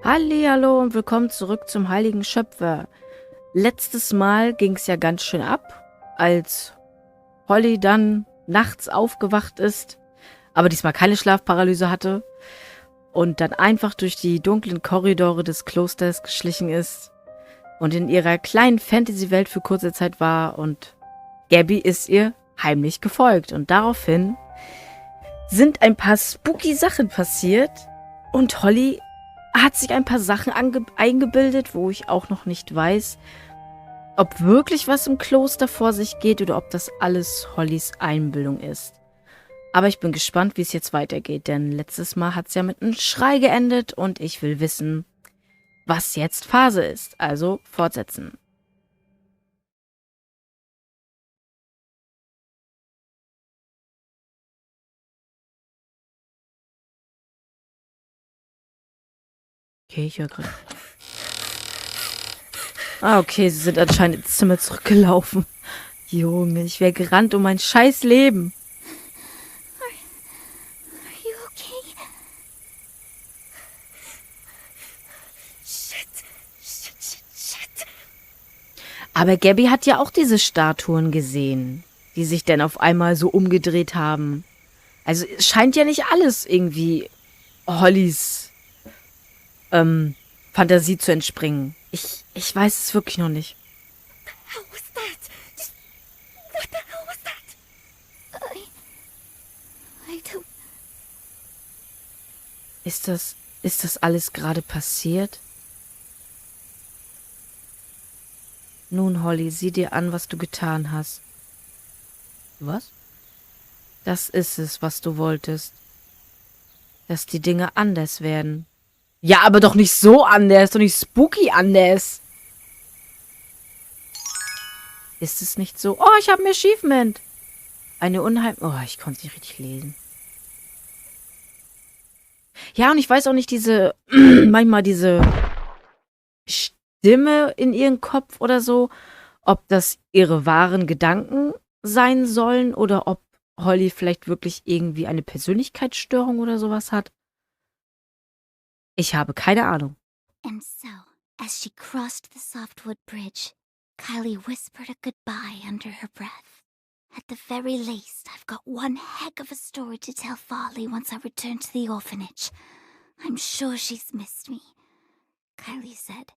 Hallihallo und willkommen zurück zum Heiligen Schöpfer. Letztes Mal ging es ja ganz schön ab, als Holly dann nachts aufgewacht ist, aber diesmal keine Schlafparalyse hatte und dann einfach durch die dunklen Korridore des Klosters geschlichen ist und in ihrer kleinen Fantasy-Welt für kurze Zeit war und Gabby ist ihr heimlich gefolgt und daraufhin sind ein paar spooky Sachen passiert und Holly hat sich ein paar Sachen eingebildet, wo ich auch noch nicht weiß, ob wirklich was im Kloster vor sich geht oder ob das alles Hollys Einbildung ist. Aber ich bin gespannt, wie es jetzt weitergeht, denn letztes Mal hat es ja mit einem Schrei geendet und ich will wissen, was jetzt Phase ist. Also fortsetzen. Okay, ich höre gerade. Ah, okay, sie sind anscheinend ins Zimmer zurückgelaufen. Junge, ich wäre gerannt um mein scheiß Leben. Are you okay? Shit. Aber Gabby hat ja auch diese Statuen gesehen, die sich dann auf einmal so umgedreht haben. Also es scheint ja nicht alles irgendwie Hollys Fantasie zu entspringen. Ich weiß es wirklich noch nicht. How was that? What the hell was that? I don't... Ist das alles gerade passiert? Nun, Holly, sieh dir an, was du getan hast. Was? Das ist es, was du wolltest. Dass die Dinge anders werden. Ja, aber doch nicht so anders, doch nicht spooky anders. Ist es nicht so? Oh, ich habe ein Achievement. Eine Oh, ich konnte es nicht richtig lesen. Ja, und ich weiß auch nicht, manchmal diese Stimme in ihrem Kopf oder so, ob das ihre wahren Gedanken sein sollen oder ob Holly vielleicht wirklich irgendwie eine Persönlichkeitsstörung oder sowas hat. Ich habe keine Ahnung. And so, as she crossed the softwood bridge, Kylie whispered a goodbye under her breath. At the very least, I've got one heck of a story to tell Folly once I return to the orphanage. I'm sure she's missed me, Kylie said,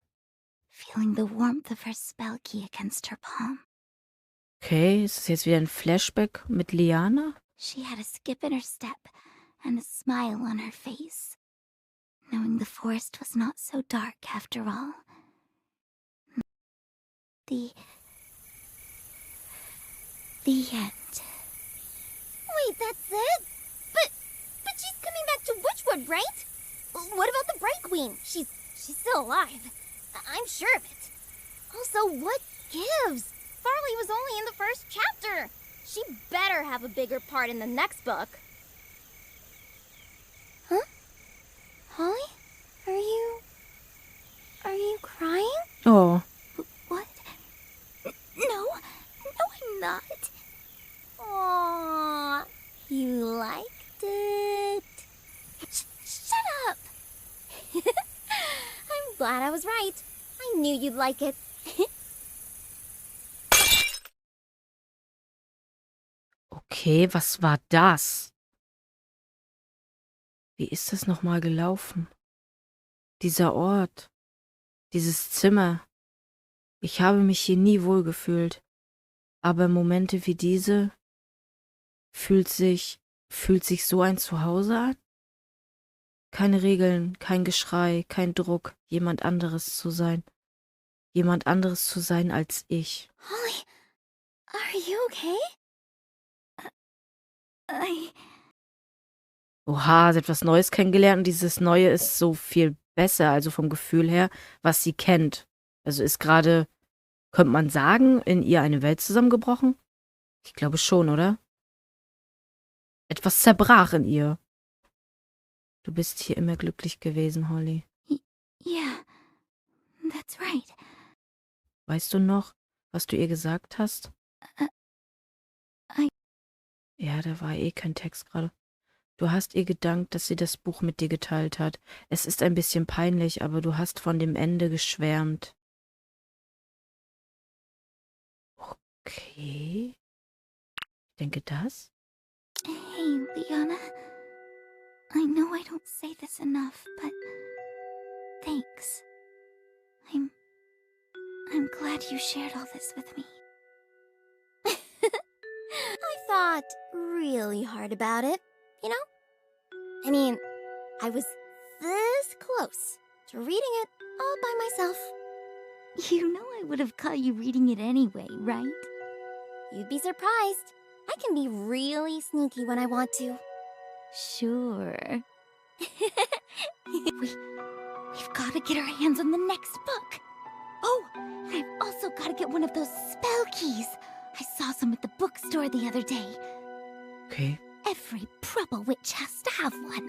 feeling the warmth of her spell key against her palm. Okay, ist das jetzt wieder ein Flashback mit Liana? She had a skip in her step and a smile on her face, knowing the forest was not so dark after all. The end. Wait, that's it? But she's coming back to Witchwood, right? What about the Bright Queen? She's still alive. I'm sure of it. Also, what gives? Farley was only in the first chapter. She better have a bigger part in the next book. Huh? Holly? Are you crying? Oh. What? No, I'm not. Aww, you liked it. Shut up! I'm glad I was right. I knew you'd like it. Okay, was war das? Wie ist das nochmal gelaufen? Dieser Ort, dieses Zimmer. Ich habe mich hier nie wohlgefühlt. Aber Momente wie diese fühlt sich so ein Zuhause an? Keine Regeln, kein Geschrei, kein Druck, jemand anderes zu sein. Jemand anderes zu sein als ich. Holly, are you okay? Oha, sie hat was Neues kennengelernt und dieses Neue ist so viel besser, also vom Gefühl her, was sie kennt. Also ist gerade, könnte man sagen, in ihr eine Welt zusammengebrochen? Ich glaube schon, oder? Etwas zerbrach in ihr. Du bist hier immer glücklich gewesen, Holly. Yeah, that's right. Weißt du noch, was du ihr gesagt hast? I... Ja, da war eh kein Text gerade. Du hast ihr gedankt, dass sie das Buch mit dir geteilt hat. Es ist ein bisschen peinlich, aber du hast von dem Ende geschwärmt. Okay. Ich denke das. Hey, Liana. I know I don't say this enough, but thanks. I'm glad you shared all this with me. I thought really hard about it, you know? I mean, I was this close to reading it all by myself. You know I would have caught you reading it anyway, right? You'd be surprised. I can be really sneaky when I want to. Sure. We've got to get our hands on the next book. Oh, and I've also got to get one of those spell keys. I saw some at the bookstore the other day. Okay. Every proper witch has to have one.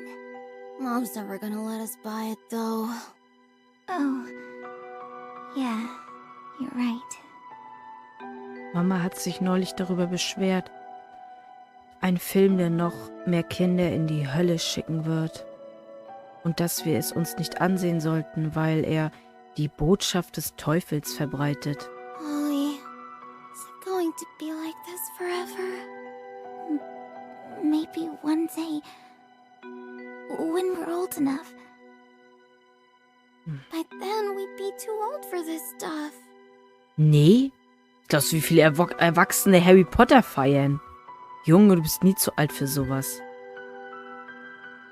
Mom's never gonna let us buy it, though. Oh, yeah, you're right. Mama hat sich neulich darüber beschwert. Ein Film, der noch mehr Kinder in die Hölle schicken wird. Und dass wir es uns nicht ansehen sollten, weil er die Botschaft des Teufels verbreitet. Holly, is it going to be like this forever? Maybe one day, when we're old enough. By then, we'd be too old for this stuff. Nee? Glaubst du, wie viele Erwachsene Harry Potter feiern? Junge, du bist nie zu alt für sowas.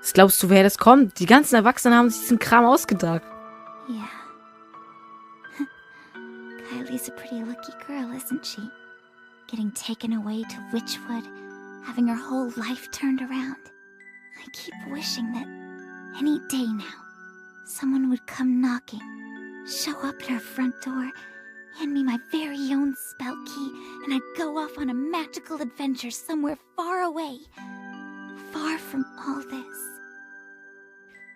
Was glaubst du, wer das kommt? Die ganzen Erwachsenen haben sich diesen Kram ausgedacht. Yeah. Kylie's a pretty lucky girl, isn't she? Getting taken away to Witchwood, having her whole life turned around. I keep wishing that any day now, someone would come knocking, show up at her front door, hand me my very own spell key, and I'd go off on a magical adventure somewhere far away, far from all this.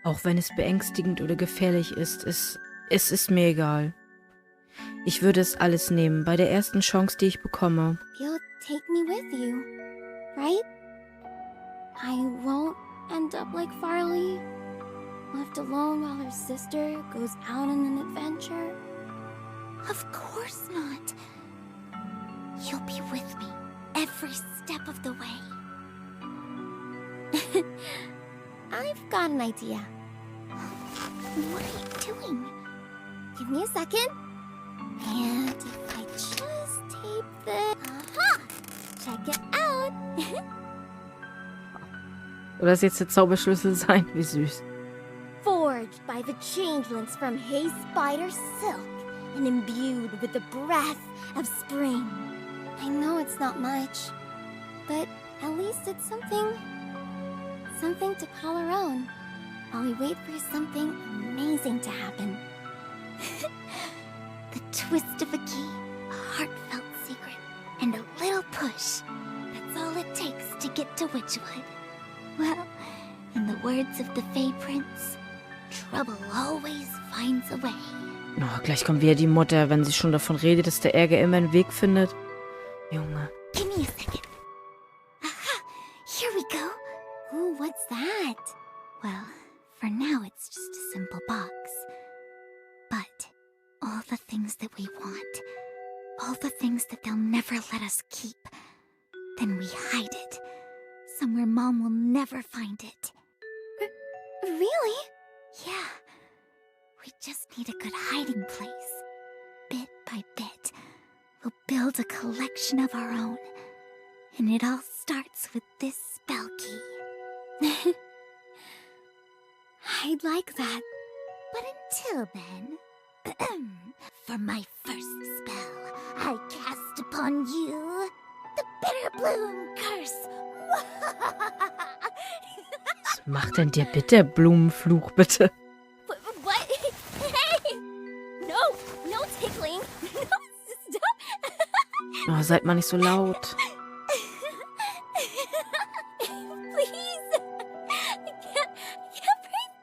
Auch wenn es beängstigend oder gefährlich ist, es ist mir egal. Ich würde es alles nehmen, bei der ersten Chance, die ich bekomme. You'll take me with you, right? I won't end up like Farley, left alone while her sister goes out on an adventure. Of course not. You'll be with me every step of the way. I've got an idea. What are you doing? Give me a second. And if I just tape this... Aha! Check it out. Soll das jetzt der Zauberschlüssel sein? Wie süß. Forged by the changelings from Hay Spider Silk and imbued with the breath of spring. I know it's not much, but at least it's something to call our own while we wait for something amazing to happen. The twist of a key, a heartfelt secret, and a little push. That's all it takes to get to Witchwood. Well, in the words of the Fey Prince, trouble always finds a way. Oh, gleich kommt wieder die Mutter, wenn sie schon davon redet, dass der Ärger immer einen Weg findet. Junge. Give me a second. Aha! Here we go. Ooh, what's that? Well, for now it's just a simple box. But all the things that we want, all the things that they'll never let us keep, then we hide it. Somewhere Mom will never find it. Really? Yeah. We just need a good hiding place. Bit by bit, we'll build a collection of our own. And it all starts with this spell key. I'd like that. But until then, for my first spell, I cast upon you the Bitter Bloom Curse. Was macht denn der Bitterblumenfluch, bitte? What? Hey! No tickling. No, stop. Oh, seid mal nicht so laut. Please. I can't breathe.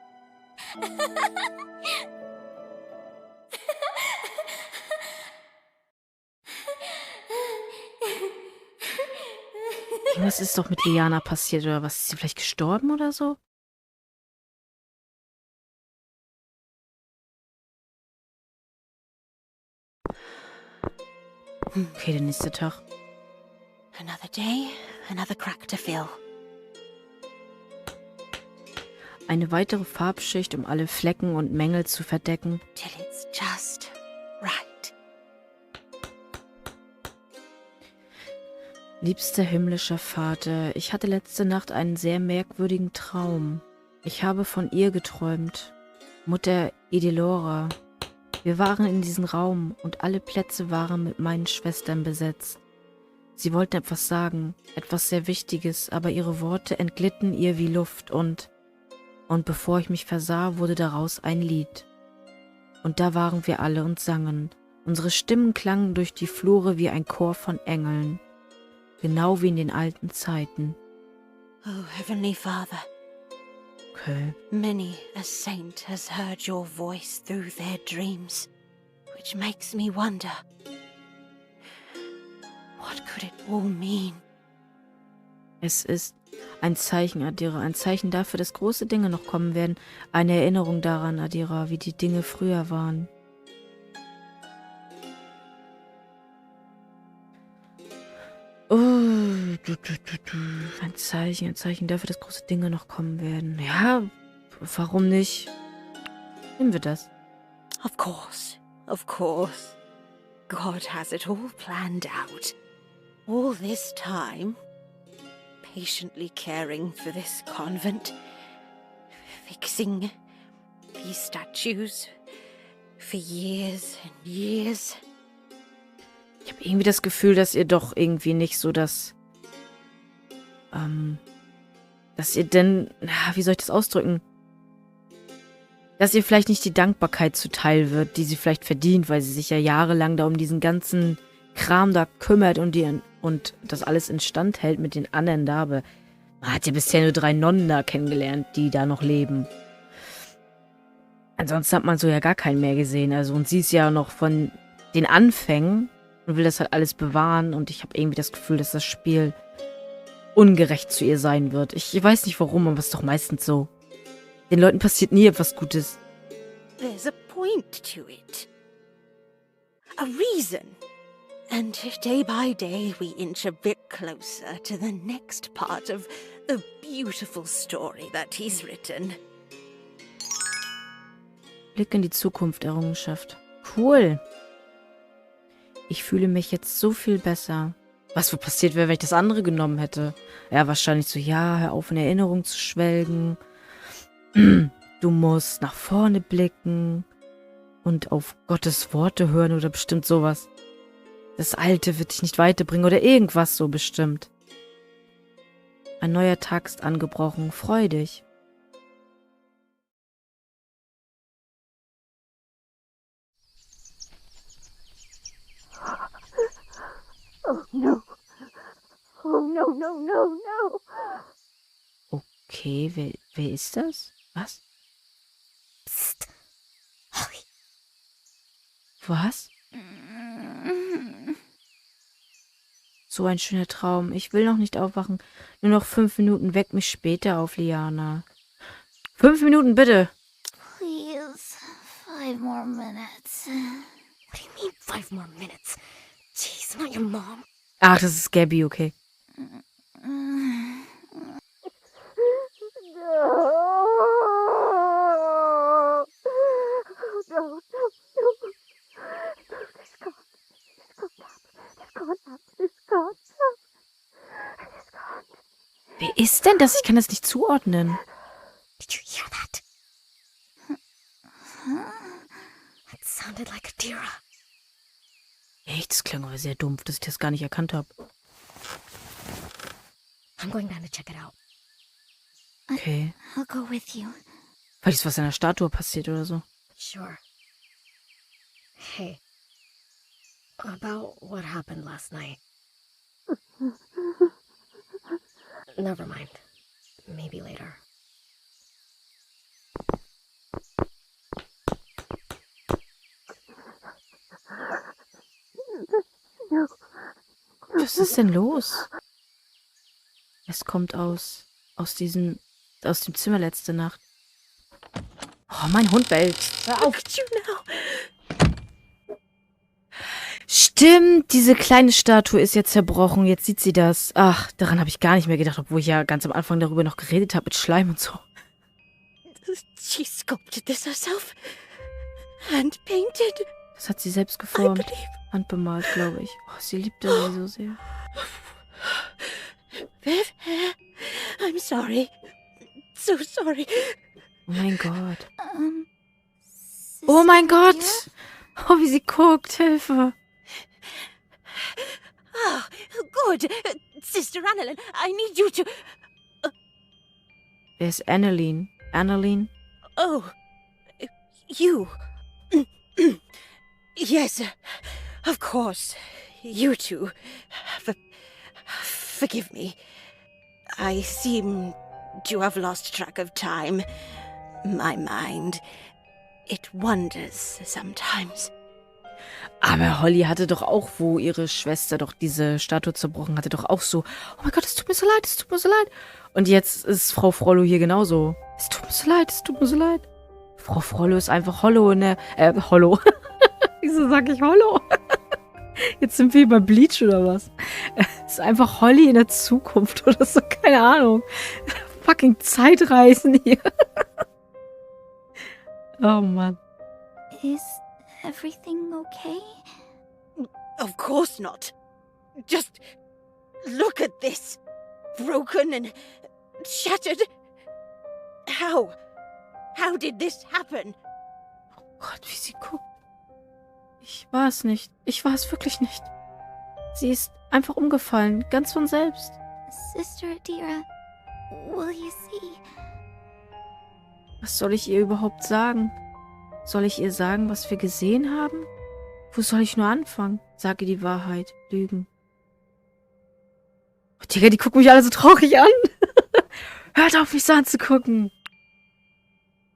Irgendwas ist doch mit Liana passiert, oder was? Ist sie vielleicht gestorben oder so? Okay, der nächste Tag. Another day, another crack to fill. Eine weitere Farbschicht, um alle Flecken und Mängel zu verdecken. Till it's just right. Liebster himmlischer Vater, ich hatte letzte Nacht einen sehr merkwürdigen Traum. Ich habe von ihr geträumt. Mutter Edelora. Wir waren in diesem Raum und alle Plätze waren mit meinen Schwestern besetzt. Sie wollten etwas sagen, etwas sehr Wichtiges, aber ihre Worte entglitten ihr wie Luft und bevor ich mich versah, wurde daraus ein Lied. Und da waren wir alle und sangen. Unsere Stimmen klangen durch die Flure wie ein Chor von Engeln. Genau wie in den alten Zeiten. Oh, Heavenly Father, Okay. many a saint has heard your voice through their dreams, which makes me wonder, what could it all mean? Es ist ein Zeichen, Adira, ein Zeichen dafür, dass große Dinge noch kommen werden. Eine Erinnerung daran, Adira, wie die Dinge früher waren. Oh, ein Zeichen dafür, dass große Dinge noch kommen werden. Ja, warum nicht? Nehmen wir das. Of course, of course. God has it all planned out. All this time, patiently caring for this convent, fixing these statues for years and years. Ich habe irgendwie das Gefühl, dass ihr doch irgendwie nicht so dass ihr denn, wie soll ich das ausdrücken? Dass ihr vielleicht nicht die Dankbarkeit zuteil wird, die sie vielleicht verdient, weil sie sich ja jahrelang da um diesen ganzen Kram da kümmert und das alles instand hält mit den anderen da. Aber man hat ja bisher nur 3 Nonnen da kennengelernt, die da noch leben. Ansonsten hat man so ja gar keinen mehr gesehen. Also, und sie ist ja noch von den Anfängen und will das halt alles bewahren. Und ich habe irgendwie das Gefühl, dass das Spiel ungerecht zu ihr sein wird. Ich weiß nicht warum, aber es ist doch meistens so. Den Leuten passiert nie etwas Gutes. There's a point to it. A reason. And day by day we inch a bit closer to the next part of the beautiful story that he's written. Blick in die Zukunft, Errungenschaft. Cool. Ich fühle mich jetzt so viel besser. Was wohl passiert wäre, wenn ich das andere genommen hätte? Ja, wahrscheinlich so, ja, hör auf, in Erinnerung zu schwelgen. Du musst nach vorne blicken und auf Gottes Worte hören oder bestimmt sowas. Das Alte wird dich nicht weiterbringen oder irgendwas so bestimmt. Ein neuer Tag ist angebrochen. Freu dich. Oh no. Oh no, no, no, no. Okay, wer ist das? Was? Psst. Holly. Was? So ein schöner Traum. Ich will noch nicht aufwachen. Nur noch 5 Minuten. Weck mich später auf, Liana. 5 Minuten, bitte. Please. 5 more minutes. What do you mean 5 more minutes? Jeez, not your mom. Ach, das ist Gabby, okay. Wer ist denn das? Ich kann das nicht zuordnen. Did you hear that? It sounded like a deer. Echt, das klang aber sehr dumpf, dass ich das gar nicht erkannt habe. I'm going down to check it out. Okay. I'll go with you. Vielleicht ist was an der Statue passiert oder so. Sure. Hey. About what happened last night. Never mind. Maybe later. Was ist denn los? Es kommt aus dem Zimmer letzte Nacht. Oh, mein Hund bellt. Hör auf. Stimmt, diese kleine Statue ist jetzt zerbrochen. Jetzt sieht sie das. Ach, daran habe ich gar nicht mehr gedacht, obwohl ich ja ganz am Anfang darüber noch geredet habe mit Schleim und so. She sculpted this herself. Hand painted. Das hat sie selbst geformt. Handbemalt, glaube ich. Oh, sie liebte sie so sehr. Viv, I'm sorry. So sorry. Oh mein Gott. Sister Oh mein Gott. Adira? Oh, wie sie guckt. Hilfe. Oh, good. Sister Annalyn, I need you to... Wer ist Annalyn? Annalyn? Oh, you. Yes, of course. You two. Forgive me. I seem to have lost track of time. My mind, it wanders sometimes. Aber Holly hatte doch auch, wo ihre Schwester doch diese Statue zerbrochen hatte, doch auch so, oh mein Gott, es tut mir so leid, es tut mir so leid. Und jetzt ist Frau Frollo hier genauso. Es tut mir so leid, es tut mir so leid. Frau Frollo ist einfach Hollow, ne? Hollow. Wieso sag ich Hollow? Jetzt sind wir bei Bleach oder was? Es ist einfach Holly in der Zukunft oder so, keine Ahnung. Fucking Zeitreisen hier. Oh Mann. Is everything okay? Of course not. Just look at this. Broken and shattered. How did this happen? Oh Gott, wie sie guckt. Ich war es nicht. Ich war es wirklich nicht. Sie ist einfach umgefallen, ganz von selbst. Sister Adira, will you see? Was soll ich ihr überhaupt sagen? Soll ich ihr sagen, was wir gesehen haben? Wo soll ich nur anfangen? Sage die Wahrheit. Lügen. Oh, Digga, die gucken mich alle so traurig an. Hört auf, mich so anzugucken.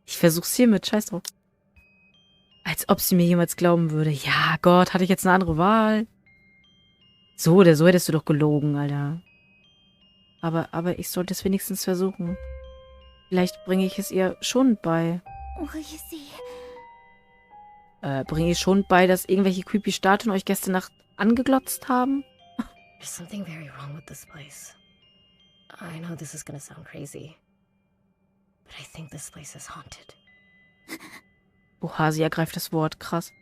Ich versuch's hiermit. Scheiß drauf. Als ob sie mir jemals glauben würde. Ja, Gott, hatte ich jetzt eine andere Wahl? So oder so hättest du doch gelogen, Alter. Aber ich sollte es wenigstens versuchen. Vielleicht bringe ich es ihr schon bei. Will you see? Bringe ich schon bei, dass irgendwelche creepy Statuen euch gestern Nacht angeglotzt haben? There's something very wrong with this place. I know this is gonna sound crazy, but I think this place is haunted. Oha, sie ergreift das Wort. Krass.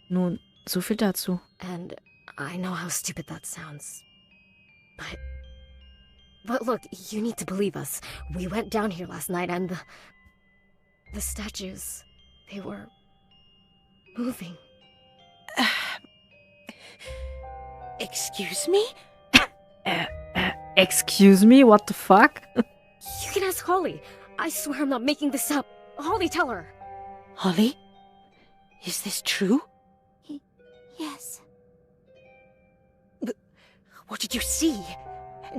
Nun, so viel dazu. And I know how stupid that sounds, but look, you need to believe us. We went down here last night and the statues, they were moving. Excuse me? Excuse me? What the fuck? You can ask Holly. I swear I'm not making this up. Holly, tell her. Holly? Is this true? Yes. What did you see?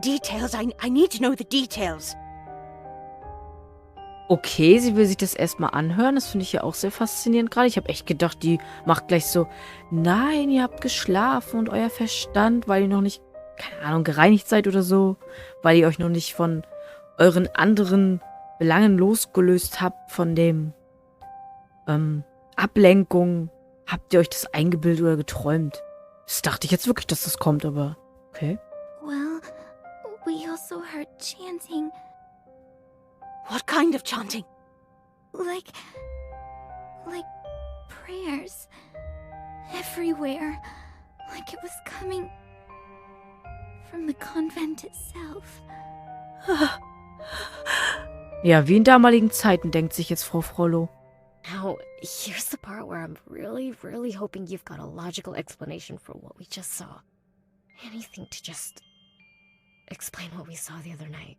Details. I need to know the details. Okay, sie will sich das erstmal anhören. Das finde ich ja auch sehr faszinierend gerade. Ich habe echt gedacht, die macht gleich so, nein, ihr habt geschlafen und euer Verstand, weil ihr noch nicht, keine Ahnung, gereinigt seid oder so. Weil ihr euch noch nicht von euren anderen Belangen losgelöst habt, von dem Ablenkung. Habt ihr euch das eingebildet oder geträumt? Das dachte ich jetzt wirklich, dass das kommt, aber okay. Well, we also heard chanting. What kind of chanting? Like prayers. Everywhere. Like it was coming from the convent itself. Ja, wie in damaligen Zeiten, denkt sich jetzt Frau Frollo. Now, here's the part where I'm really hoping you've got a logical explanation for what we just saw. Anything to just explain what we saw the other night.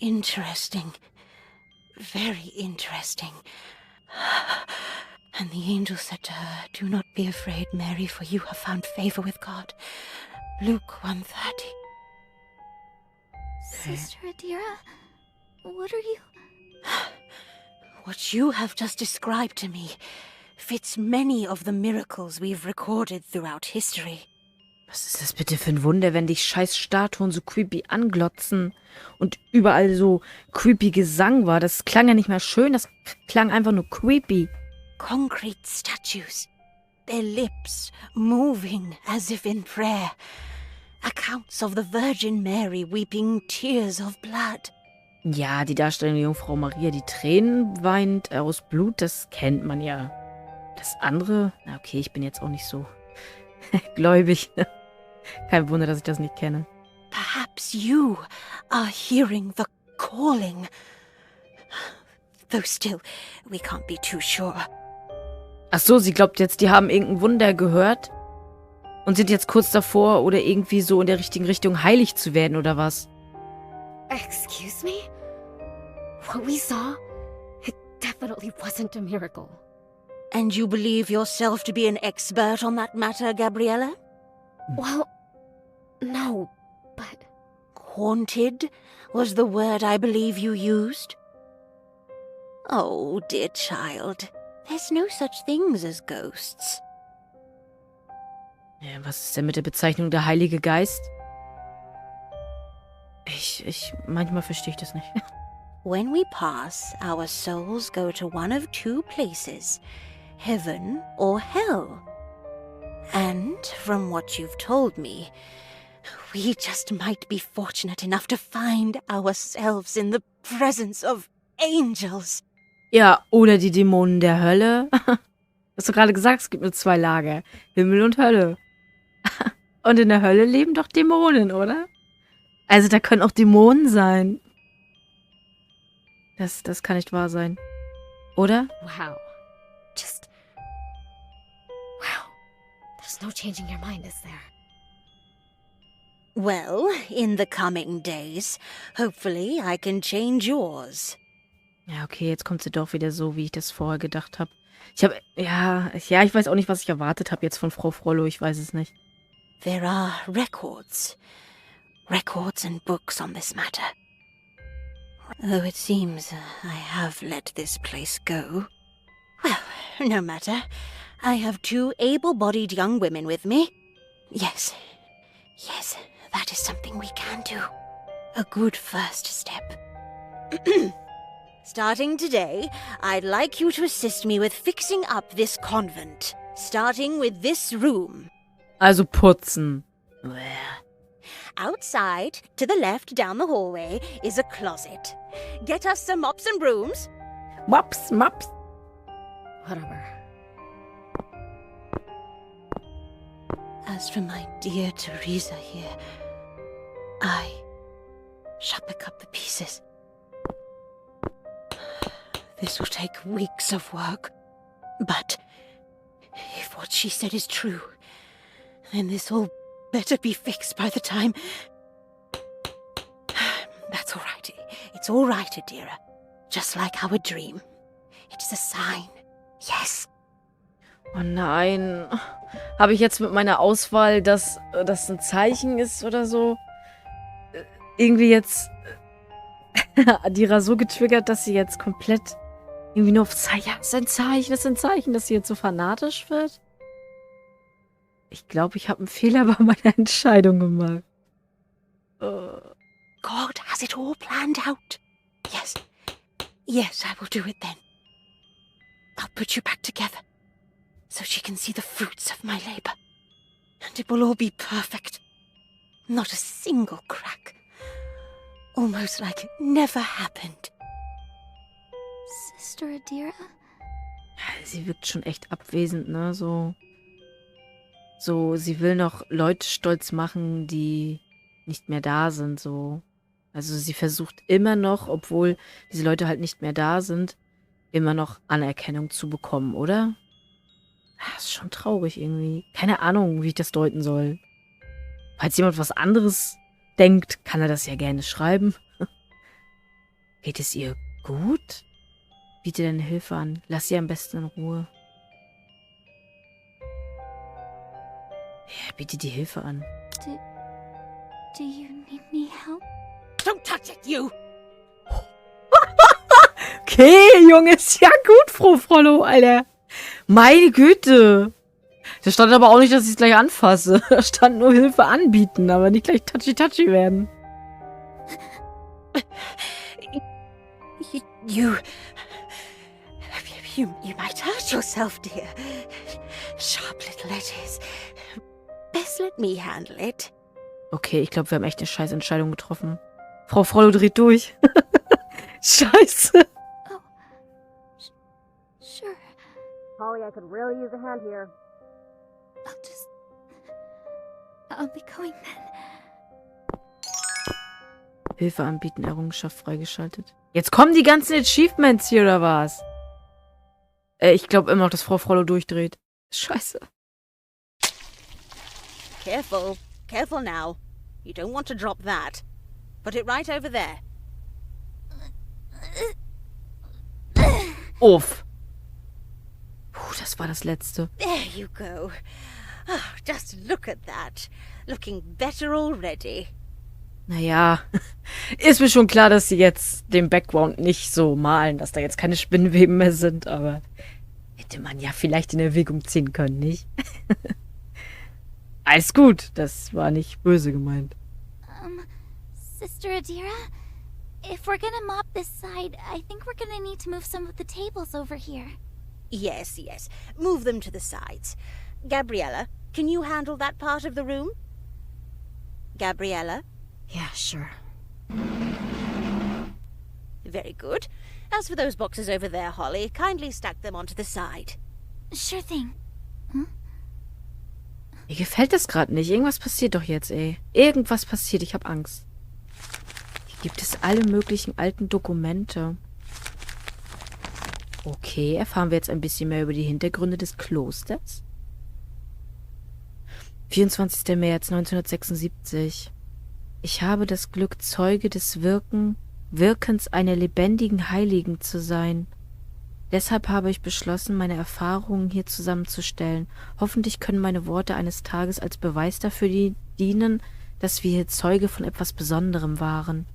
Interesting. Very interesting. And the angel said to her, "Do not be afraid, Mary, for you have found favor with God." Luke 1:30. Sister Adira, what are you? What you have just described to me fits many of the miracles we've recorded throughout history. Was ist das bitte für ein Wunder, wenn dich scheiß Statuen so creepy anglotzen und überall so creepy Gesang war? Das klang ja nicht mehr schön, das klang einfach nur creepy. Concrete statues, their lips moving as if in prayer. Accounts of the Virgin Mary weeping tears of blood. Ja, die Darstellung der Jungfrau Maria, die Tränen weint aus Blut, das kennt man ja. Das andere, na okay, ich bin jetzt auch nicht so gläubig. Kein Wunder, dass ich das nicht kenne. Perhaps you are hearing the calling. Though still, we can't be too sure. Ach so, sie glaubt jetzt, die haben irgendein Wunder gehört und sind jetzt kurz davor oder irgendwie so in der richtigen Richtung heilig zu werden oder was? Excuse me? What we saw? It definitely wasn't a miracle. And you believe yourself to be an expert on that matter, Gabriella? Well, no, but... Haunted was the word I believe you used? Oh, dear child, there's no such things as ghosts. Ja, was ist denn mit der Bezeichnung der Heilige Geist? Manchmal verstehe ich das nicht. When we pass, our souls go to one of two places, heaven or hell. And from what you've told me, we just might be fortunate enough to find ourselves in the presence of angels. Ja, oder die Dämonen der Hölle. Hast du gerade gesagt, es gibt nur 2 Lager. Himmel und Hölle. Und in der Hölle leben doch Dämonen, oder? Also da können auch Dämonen sein. Das kann nicht wahr sein. Oder? Wow. Wow. There's no changing your mind, is there? Well, in the coming days, hopefully I can change yours. Ja, okay, jetzt kommt sie doch wieder so, wie ich das vorher gedacht habe. Ich weiß auch nicht, was ich erwartet habe jetzt von Frau Frollo, ich weiß es nicht. There are records and books on this matter. Though it seems I have let this place go. Well, no matter. I have 2 able-bodied young women with me. Yes, that is something we can do. A good first step. Starting today, I'd like you to assist me with fixing up this convent. Starting with this room. Also putzen. Outside, to the left down the hallway, is a closet. Get us some mops and brooms. Mops. Whatever. As for my dear Teresa here, I shall pick up the pieces. This will take weeks of work. But if what she said is true, then this all better be fixed by the time... That's all right. It's all right, Adira. Just like our dream. It is a sign. Yes. Oh nein. Habe ich jetzt mit meiner Auswahl, dass das ein Zeichen ist oder so, irgendwie jetzt Adira so getriggert, dass sie jetzt komplett irgendwie nur auf ja, das ist ein Zeichen, dass sie jetzt so fanatisch wird? Ich glaube, ich habe einen Fehler bei meiner Entscheidung gemacht. God has it all planned out. Yes, I will do it then. I'll put you back together, so she can see the fruits of my labor. And it will all be perfect. Not a single crack. Almost like it never happened. Sister Adira? Sie wirkt schon echt abwesend, ne? So, sie will noch Leute stolz machen, die nicht mehr da sind, so. Also sie versucht immer noch, obwohl diese Leute halt nicht mehr da sind, immer noch Anerkennung zu bekommen, oder? Das ist schon traurig irgendwie. Keine Ahnung, wie ich das deuten soll. Falls jemand was anderes denkt, kann er das ja gerne schreiben. Geht es ihr gut? Biete deine Hilfe an. Lass sie am besten in Ruhe. Ja, biete die Hilfe an. Do you need me help? Don't touch it, you! Okay, Junge, ist ja gut, Frau Frollo, Alter. Meine Güte. Da stand aber auch nicht, dass ich es gleich anfasse. Da stand nur Hilfe anbieten, aber nicht gleich touchy-touchy werden. You might hurt yourself, dear. Sharp little edges. Best let me handle it. Okay, ich glaube, wir haben echt eine scheiß Entscheidung getroffen. Frau Frollo dreht durch. Scheiße. Oh. Sure. Holly, I could really use a hand here. I'll be going then. Hilfe anbieten, Errungenschaft freigeschaltet. Jetzt kommen die ganzen Achievements hier, oder was? Ich glaube immer noch, dass Frau Frollo durchdreht. Scheiße. Careful. Careful now. You don't want to drop that. Put it right over there. Uff. Puh, das war das Letzte. There you go. Oh, just look at that. Looking better already. Naja, ist mir schon klar, dass sie jetzt den Background nicht so malen, dass da jetzt keine Spinnenweben mehr sind, aber hätte man ja vielleicht in Erwägung ziehen können, nicht? Alles gut, das war nicht böse gemeint. Sister Adira, if we're gonna mop this side, I think we're gonna need to move some of the tables over here. Yes, yes. Move them to the sides. Gabriella, can you handle that part of the room? Gabriella? Yeah, sure. Very good. As for those boxes over there, Holly, kindly stack them onto the side. Sure thing. Mir gefällt das gerade nicht. Irgendwas passiert doch jetzt, ey. Irgendwas passiert, ich habe Angst. Hier gibt es alle möglichen alten Dokumente. Okay, erfahren wir jetzt ein bisschen mehr über die Hintergründe des Klosters. 24. März 1976. Ich habe das Glück, Zeuge des Wirkens einer lebendigen Heiligen zu sein. Deshalb habe ich beschlossen, meine Erfahrungen hier zusammenzustellen. Hoffentlich können meine Worte eines Tages als Beweis dafür dienen, dass wir hier Zeuge von etwas Besonderem waren.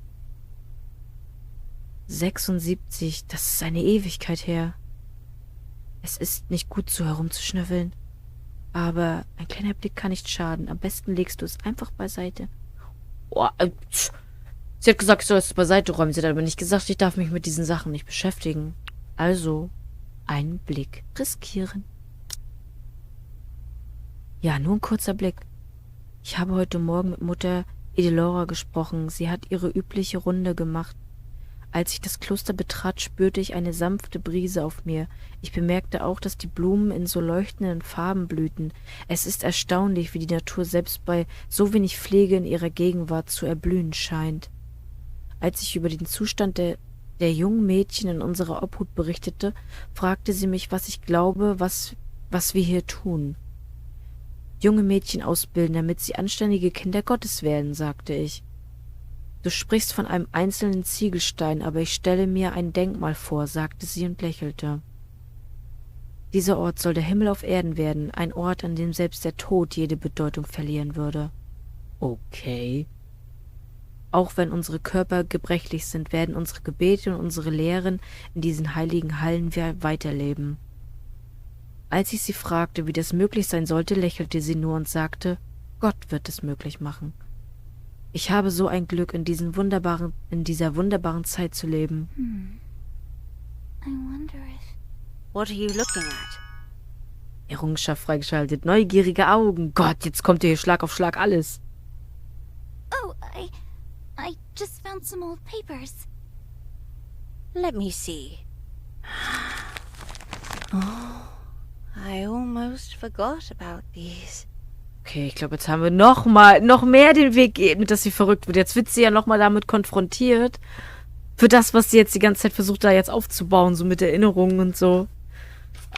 76, das ist eine Ewigkeit her. Es ist nicht gut, so herumzuschnüffeln. Aber ein kleiner Blick kann nicht schaden. Am besten legst du es einfach beiseite. Oh, sie hat gesagt, ich soll es beiseite räumen. Sie hat aber nicht gesagt, ich darf mich mit diesen Sachen nicht beschäftigen. Also, einen Blick riskieren. Ja, nur ein kurzer Blick. Ich habe heute Morgen mit Mutter Edelora gesprochen. Sie hat ihre übliche Runde gemacht. Als ich das Kloster betrat, spürte ich eine sanfte Brise auf mir. Ich bemerkte auch, dass die Blumen in so leuchtenden Farben blühten. Es ist erstaunlich, wie die Natur selbst bei so wenig Pflege in ihrer Gegenwart zu erblühen scheint. Als ich über den Zustand der jungen Mädchen in unserer Obhut berichtete, fragte sie mich, was ich glaube, was wir hier tun. Junge Mädchen ausbilden, damit sie anständige Kinder Gottes werden, sagte ich. Du sprichst von einem einzelnen Ziegelstein, aber ich stelle mir ein Denkmal vor, sagte sie und lächelte. Dieser Ort soll der Himmel auf Erden werden, ein Ort, an dem selbst der Tod jede Bedeutung verlieren würde. Okay. Auch wenn unsere Körper gebrechlich sind, werden unsere Gebete und unsere Lehren in diesen heiligen Hallen weiterleben. Als ich sie fragte, wie das möglich sein sollte, lächelte sie nur und sagte, Gott wird es möglich machen. Ich habe so ein Glück, in dieser wunderbaren Zeit zu leben. I wonder if... What are you looking at? Errungenschaft freigeschaltet. Neugierige Augen. Gott, jetzt kommt hier Schlag auf Schlag alles. Oh, I just found some old papers. Let me see. Oh, I almost forgot about these. Okay, ich glaube, jetzt haben wir noch mehr den Weg geebnet, dass sie verrückt wird. Jetzt wird sie ja noch mal damit konfrontiert. Für das, was sie jetzt die ganze Zeit versucht, da jetzt aufzubauen, so mit Erinnerungen und so.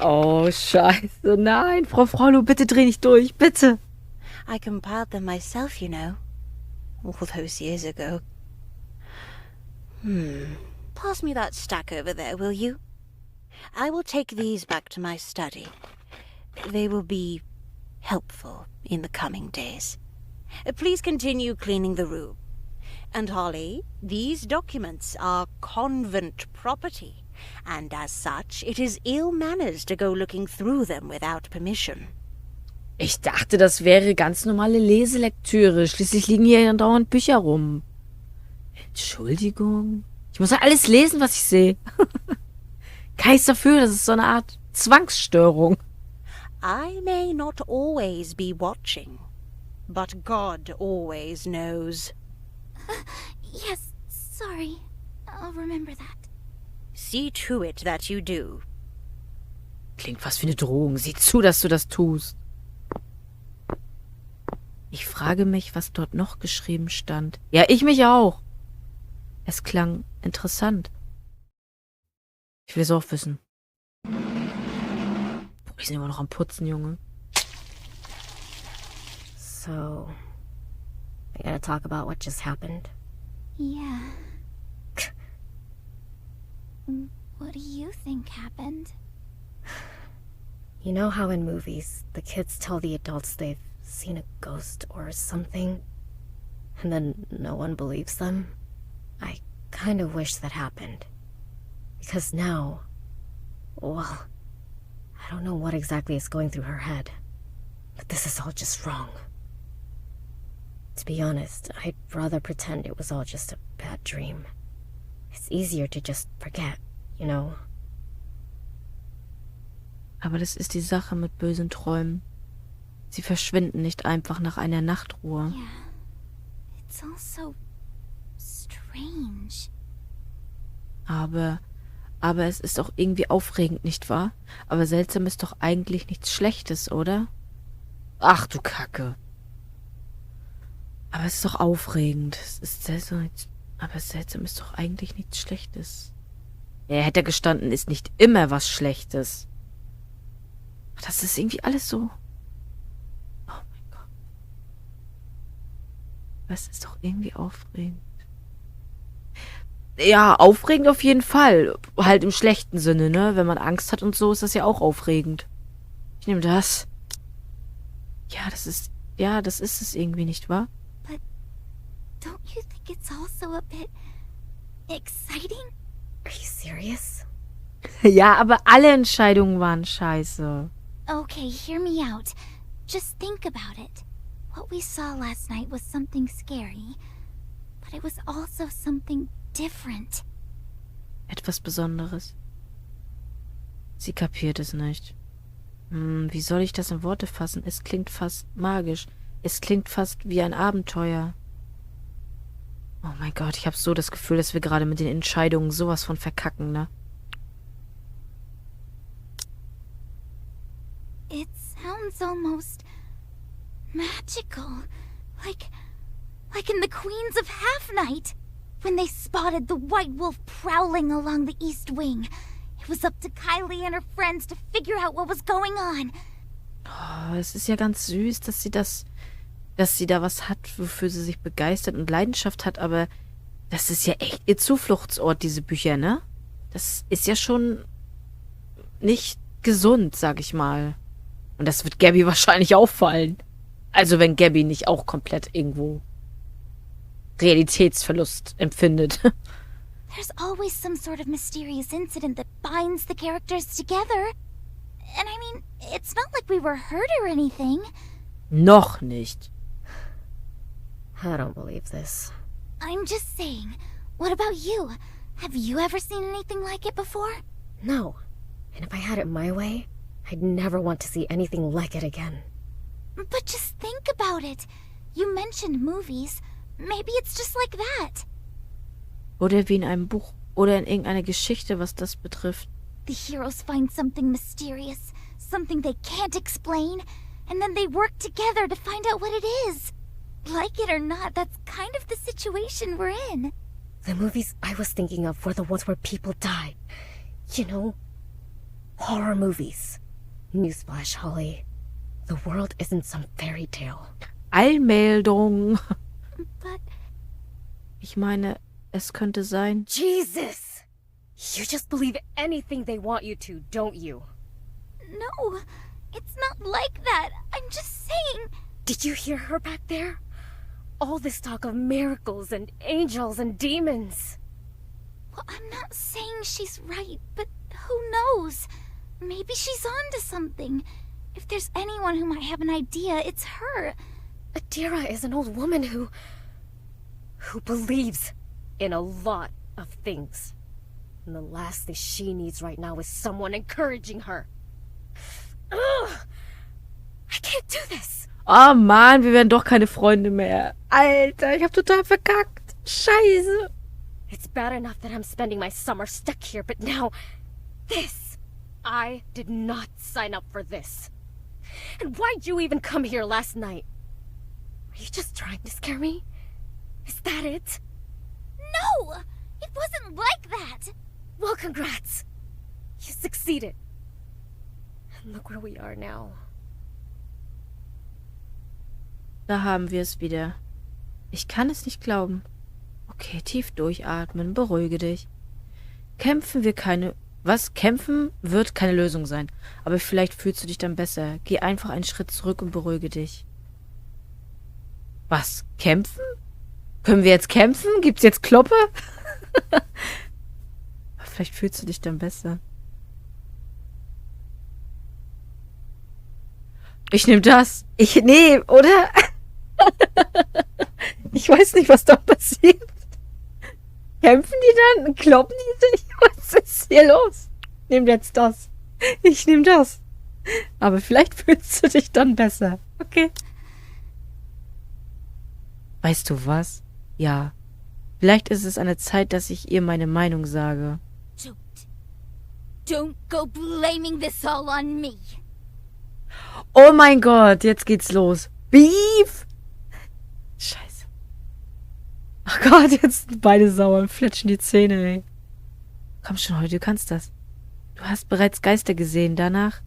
Oh, scheiße. Nein, Frau Frollo, bitte dreh nicht durch, bitte. I compiled them myself, you know. All those years ago. Pass me that stack over there, will you? I will take these back to my study. They will be helpful in the coming days. Please continue cleaning the room. And Holly, these documents are convent property, and as such, it is ill manners to go looking through them without permission. Ich dachte, das wäre ganz normale Leselektüre. Schließlich liegen hier dauernd Bücher rum. Entschuldigung. Ich muss ja alles lesen, was ich sehe. Keins dafür, das ist so eine Art Zwangsstörung. I may not always be watching, but God always knows. Yes, sorry. I'll remember that. See to it that you do. Klingt fast wie eine Drohung. Sieh zu, dass du das tust. Ich frage mich, was dort noch geschrieben stand. Ja, ich mich auch. Es klang interessant. Ich will es auch wissen. Boah, ich bin immer noch am Putzen, Junge. So, we gotta talk about what just happened. Yeah. What do you think happened? You know how in movies, the kids tell the adults they've seen a ghost or something, and then no one believes them? I kind of wish that happened. Because now, well, I don't know what exactly is going through her head, but this is all just wrong. To be honest, I'd rather pretend it was all just a bad dream. It's easier to just forget, you know? Aber das ist die Sache mit bösen Träumen. Sie verschwinden nicht einfach nach einer Nachtruhe. Yeah. It's all so strange. Aber es ist auch irgendwie aufregend, nicht wahr? Aber seltsam ist doch eigentlich nichts Schlechtes, oder? Ach du Kacke. Aber es ist doch aufregend. Es ist seltsam, aber seltsam ist doch eigentlich nichts Schlechtes. Er hätte gestanden, ist nicht immer was Schlechtes. Das ist irgendwie alles so... Oh mein Gott. Das ist doch irgendwie aufregend. Ja, aufregend auf jeden Fall. Halt im schlechten Sinne, ne? Wenn man Angst hat und so, ist das ja auch aufregend. Ich nehme das. Ja, das ist es irgendwie, nicht wahr? But don't you think it's also a bit exciting? Are you serious? Ja, aber alle Entscheidungen waren scheiße. Okay, hear me out. Just think about it. What we saw last night was something scary, but it was also something different. Etwas Besonderes. Sie kapiert es nicht. Wie soll ich das in Worte fassen? Es klingt fast magisch. Es klingt fast wie ein Abenteuer. Oh mein Gott, ich habe so das Gefühl, dass wir gerade mit den Entscheidungen sowas von verkacken, ne? It sounds almost magical. Like in the Queens of Half Night, when they spotted the White Wolf prowling along the East Wing. It was up to Kylie and her friends to figure out what was going on. Oh, es ist ja ganz süß, dass sie da was hat, wofür sie sich begeistert und Leidenschaft hat, aber das ist ja echt ihr Zufluchtsort, diese Bücher, ne? Das ist ja schon nicht gesund, sag ich mal. Und das wird Gabby wahrscheinlich auffallen. Also wenn Gabby nicht auch komplett irgendwo Realitätsverlust empfindet. There's always some sort of mysterious incident that binds the characters together. And I mean, it's not like we were hurt or anything. Noch nicht. I don't believe this. I'm just saying, what about you? Have you ever seen anything like it before? No. And if I had it my way, I'd never want to see anything like it again. But just think about it. You mentioned movies. Maybe it's just like that. Oder wie in einem Buch oder in irgendeiner Geschichte, was das betrifft. The heroes find something mysterious, something they can't explain, and then they work together to find out what it is. Like it or not, that's kind of the situation we're in. The movies I was thinking of were the ones where people die. You know, horror movies. Newsflash, Holly. The world isn't some fairy tale. Eilmeldung. But Ich meine, es könnte sein. Jesus! You just believe anything they want you to, don't you? no, it's not like that. I'm just saying. Did you hear her back there? All this talk of miracles and angels and demons. Well, I'm not saying she's right, but who knows? Maybe she's onto something. If there's anyone who might have an idea, it's her. Adira is an old woman who believes in a lot of things. And the last thing she needs right now is someone encouraging her. Ugh! I can't do this. Oh Mann, wir werden doch keine Freunde mehr. Alter, ich hab total verkackt. Scheiße. It's bad enough that I'm spending my summer stuck here, but now this. I did not sign up for this. And why'd you even come here last night? Are you just trying to scare me? Is that it? No! It wasn't like that! Well, congrats. You succeeded. And look where we are now. Da haben wir es wieder. Ich kann es nicht glauben. Okay, tief durchatmen, beruhige dich. Kämpfen wird keine Lösung sein. Aber vielleicht fühlst du dich dann besser. Geh einfach einen Schritt zurück und beruhige dich. Was? Kämpfen? Können wir jetzt kämpfen? Gibt's jetzt Kloppe? Vielleicht fühlst du dich dann besser. Ich nehme das. Nee, oder? Ich weiß nicht, was da passiert. Kämpfen die dann? Kloppen die sich? Was ist hier los? Nimm jetzt das. Ich nehme das. Aber vielleicht fühlst du dich dann besser. Okay. Weißt du was? Ja. Vielleicht ist es an der Zeit, dass ich ihr meine Meinung sage. Don't go blaming this all on me. Oh mein Gott, jetzt geht's los. Beef! Scheiße. Ach Gott, jetzt sind beide sauer und fletschen die Zähne, ey. Komm schon, Holly, du kannst das. Du hast bereits Geister gesehen, danach.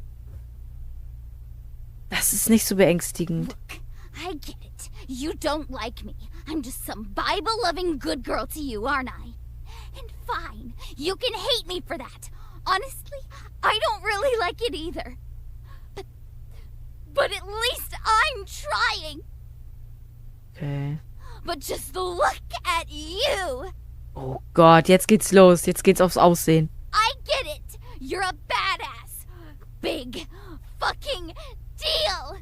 Das ist nicht so beängstigend. Look, I get it. You don't like me. I'm just some Bible-loving good girl to you, aren't I? And fine, you can hate me for that. Honestly, I don't really like it either. But at least I'm trying. Okay. But just look at you. Oh Gott, jetzt geht's los. Jetzt geht's aufs Aussehen. I get it. You're a badass. Big fucking deal.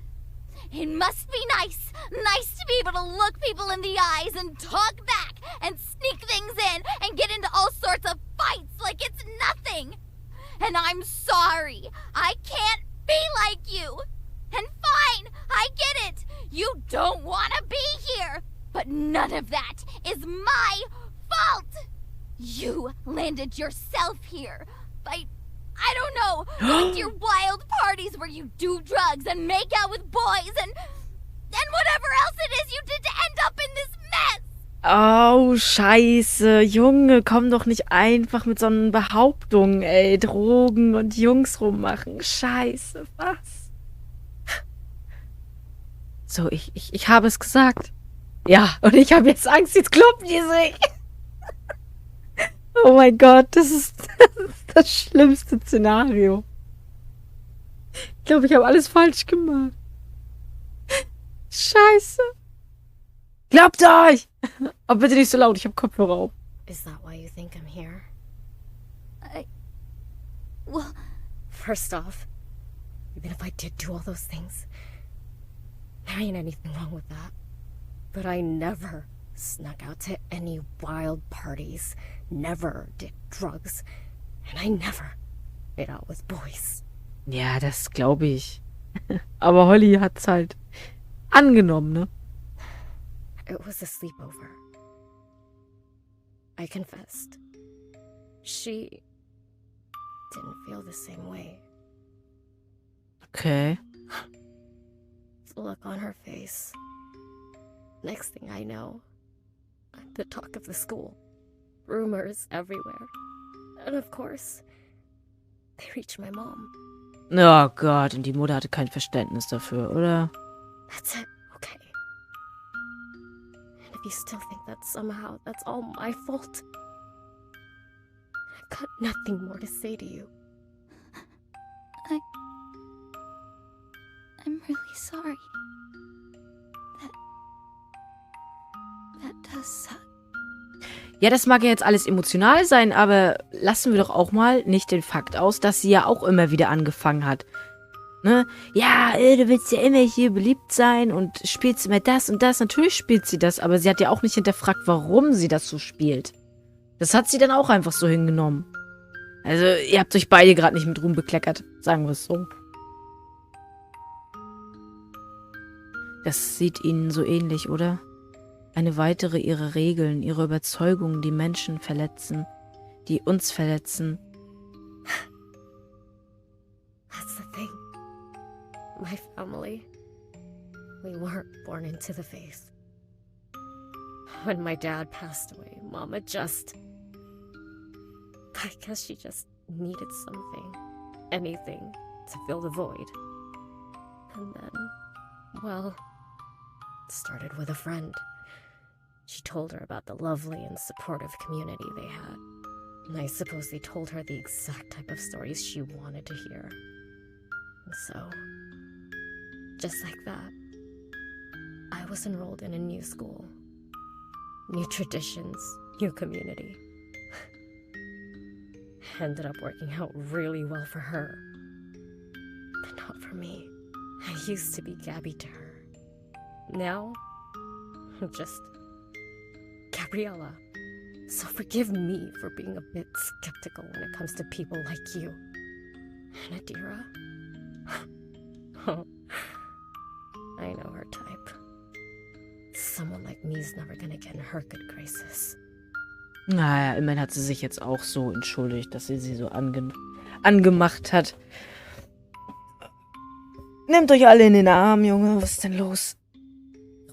It must be nice to be able to look people in the eyes and talk back and sneak things in and get into all sorts of fights like it's nothing. And I'm sorry. I can't be like you. And fine, I get it. You don't want to be here. But none of that is my fault. You landed yourself here by, I don't know, with your wild parties where you do drugs and make out with boys and whatever else it is you did to end up in this mess. Oh, scheiße. Junge, komm doch nicht einfach mit so einen Behauptungen, ey. Drogen und Jungs rummachen. Scheiße, was? So, ich habe es gesagt. Ja, und ich habe jetzt Angst, jetzt kloppen die sich. Oh mein Gott, das ist das schlimmste Szenario. Ich glaube, ich habe alles falsch gemacht. Scheiße. Glaubt euch! Aber bitte nicht so laut, ich habe Kopfhörer auf. Is that why you think I'm here? Well, first off, even if I did do all those things, there ain't anything wrong with that. But I never snuck out to any wild parties, never did drugs, and I never made out with boys. Ja, das glaube ich. Aber Holly hat's halt angenommen, ne? It was a sleepover. I confessed. She didn't feel the same way. Okay. The look on her face. Next thing I know, I'm the talk of the school. Rumors everywhere. And of course, they reached my mom. Oh Gott, und die Mutter hatte kein Verständnis dafür, oder? That's it, okay. And if you still think that somehow that's all my fault, I've got nothing more to say to you. I'm really sorry. That does suck. Ja, das mag ja jetzt alles emotional sein, aber lassen wir doch auch mal nicht den Fakt aus, dass sie ja auch immer wieder angefangen hat. Ne? Ja, du willst ja immer hier beliebt sein und spielst immer das und das. Natürlich spielt sie das, aber sie hat ja auch nicht hinterfragt, warum sie das so spielt. Das hat sie dann auch einfach so hingenommen. Also, ihr habt euch beide gerade nicht mit Ruhm bekleckert, sagen wir es so. Das sieht ihnen so ähnlich, oder? Eine weitere ihrer Regeln, ihre Überzeugungen, die Menschen verletzen, die uns verletzen. That's the thing. My family, we weren't born into the faith. When my dad passed away, Mama I guess she just needed something, anything, to fill the void. And then, well, it started with a friend. She told her about the lovely and supportive community they had. And I suppose they told her the exact type of stories she wanted to hear. And so, just like that, I was enrolled in a new school. New traditions, new community. Ended up working out really well for her. But not for me. I used to be Gabby to her. Now, I'm just Gabriella. So forgive me for being a bit skeptical when it comes to people like you. And Adira? Oh, I know her type. Someone like me's never gonna get in her good graces. Naja, immerhin hat sie sich jetzt auch so entschuldigt, dass sie so angemacht hat. Nehmt euch alle in den Arm, Junge. Was ist denn los?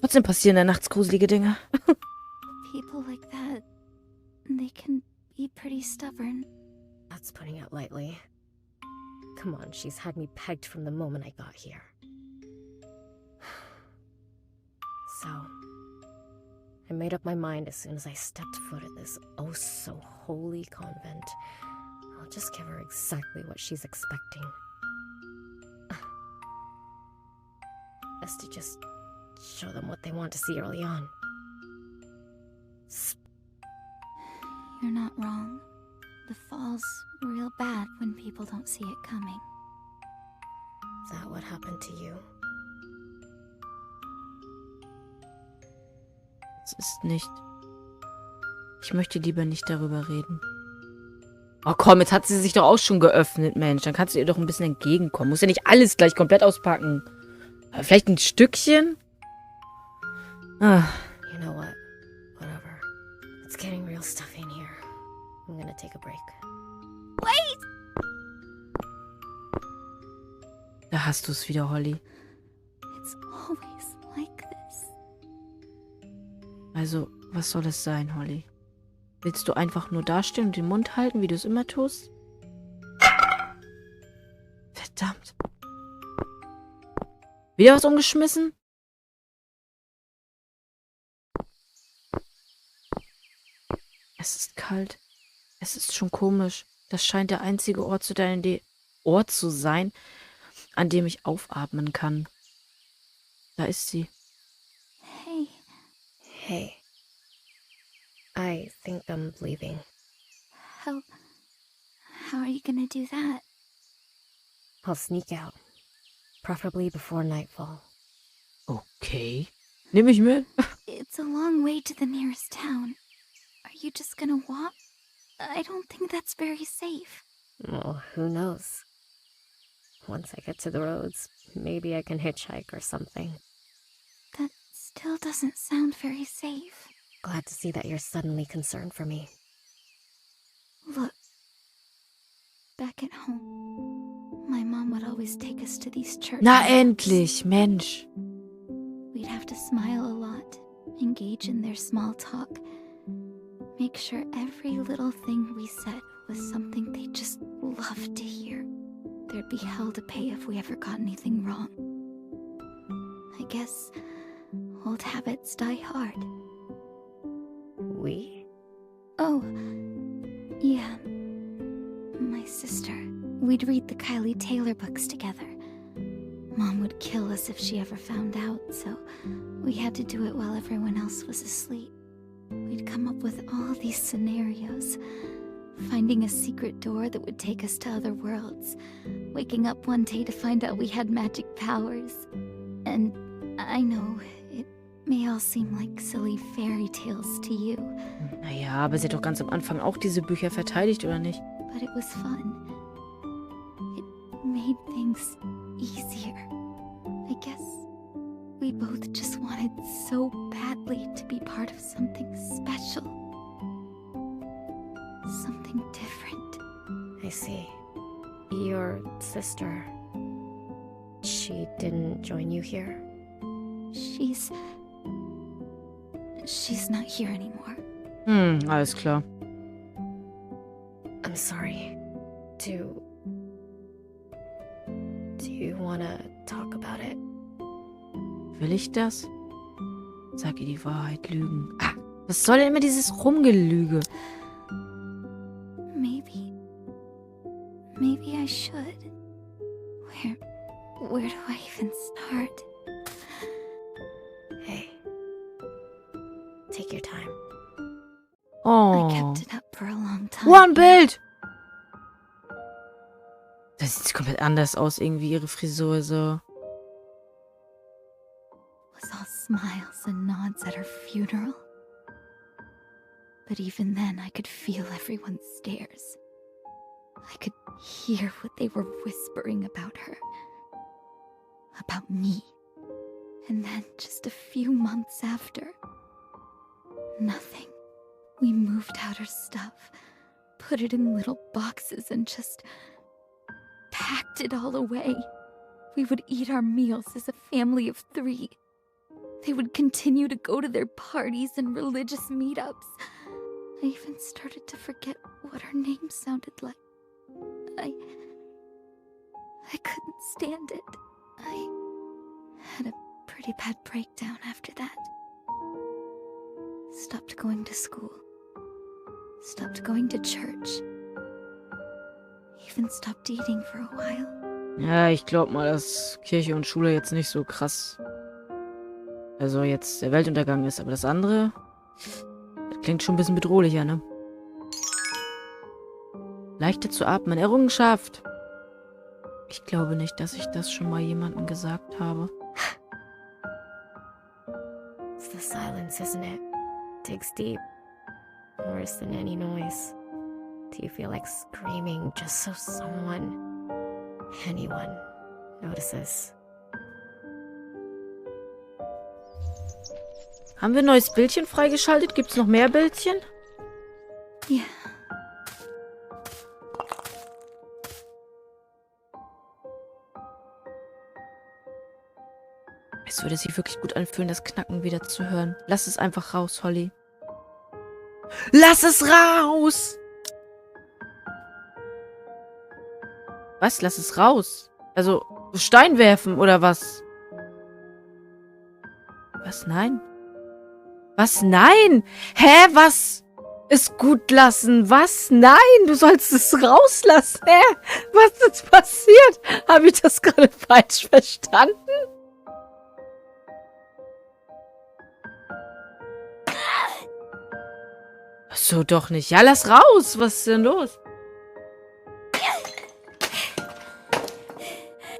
Trotzdem passieren da nachts gruselige Dinge. People like that, they can be pretty stubborn. That's putting it lightly. Come on, she's had me pegged from the moment I got here. So, I made up my mind as soon as I stepped foot at this oh-so-holy convent. I'll just give her exactly what she's expecting. Best to just show them what they want to see early on. You're not wrong. The fall's real bad when people don't see it coming. Is that what happened to you? Es ist nicht. Ich möchte lieber nicht darüber reden. Oh komm, jetzt hat sie sich doch auch schon geöffnet, Mensch. Dann kannst du ihr doch ein bisschen entgegenkommen. Muss ja nicht alles gleich komplett auspacken. Aber vielleicht ein Stückchen? Ah. You know what? Whatever. It's getting real stuffy in here. I'm gonna take a break. Wait! Da hast du es wieder, Holly. It's always like this. Also, was soll es sein, Holly? Willst du einfach nur dastehen und den Mund halten, wie du es immer tust? Verdammt. Wieder was umgeschmissen? Es ist kalt. Es ist schon komisch. Das scheint der einzige Ort zu sein, an dem ich aufatmen kann. Da ist sie. Hey. Hey. I think I'm leaving. How are you gonna do that? I'll sneak out. Preferably before nightfall. Okay. Nimm ich mit? It's a long way to the nearest town. Are you just gonna walk? I don't think that's very safe. Well, who knows? Once I get to the roads, maybe I can hitchhike or something. That still doesn't sound very safe. Glad to see that you're suddenly concerned for me. Look. Back at home, my mom would always take us to these churches. Na endlich, Mensch. We'd have to smile a lot, engage in their small talk, make sure every little thing we said was something they just loved to hear. There'd be hell to pay if we ever got anything wrong. I guess old habits die hard. We? Oh, yeah. My sister. We'd read the Kylie Taylor books together. Mom would kill us if she ever found out, so we had to do it while everyone else was asleep. We'd come up with all these scenarios. Finding a secret door that would take us to other worlds. Waking up one day to find out we had magic powers. And I know, it may all seem like silly fairy tales to you. Naja, aber sie hat doch ganz am Anfang auch diese Bücher verteidigt, oder nicht? But it was fun. It made things easier. I guess we both just wanted so badly to be part of something special. Something different. I see. Your sister. She didn't join you here? She's not here anymore. Alles klar. I'm sorry. Do you wanna talk about it? Will ich das? Sag ihr die Wahrheit, Lügen. Ah, was soll denn immer dieses Rumgelüge? Maybe I should. Where do I even start? Hey. Take your time. Oh. I kept it up for a long time. Ein Bild! Das sieht komplett anders aus, irgendwie, ihre Frisur so. Was all smiles and nods at her funeral. But even then, I could feel everyone's stares. I could hear what they were whispering about her. About me. And then, just a few months after, nothing. We moved out her stuff, put it in little boxes, and just packed it all away. We would eat our meals as a family of 3. They would continue to go to their parties and religious meetups. I even started to forget what her name sounded like. I couldn't stand it. I had a pretty bad breakdown after that. Stopped going to school. Stopped going to church. Even stopped eating for a while. Ja, ich glaube mal, dass Kirche und Schule jetzt nicht so krass, also jetzt der Weltuntergang ist, aber das andere, das klingt schon ein bisschen bedrohlicher, ne? Leichter zu atmen, Errungenschaft. Ich glaube nicht, dass ich das schon mal jemandem gesagt habe. It's the silence, isn't it? Digs deep. Worse than any noise. Do you feel like screaming just so anyone notices? Haben wir ein neues Bildchen freigeschaltet? Gibt es noch mehr Bildchen? Ja. Es würde sich wirklich gut anfühlen, das Knacken wieder zu hören. Lass es einfach raus, Holly. Lass es raus! Was? Lass es raus? Also, Stein werfen oder was? Was? Nein? Was? Nein? Hä? Was? Es gut lassen? Was? Nein! Du sollst es rauslassen. Hä? Was ist passiert? Habe ich das gerade falsch verstanden? Ach so, doch nicht. Ja, lass raus. Was ist denn los?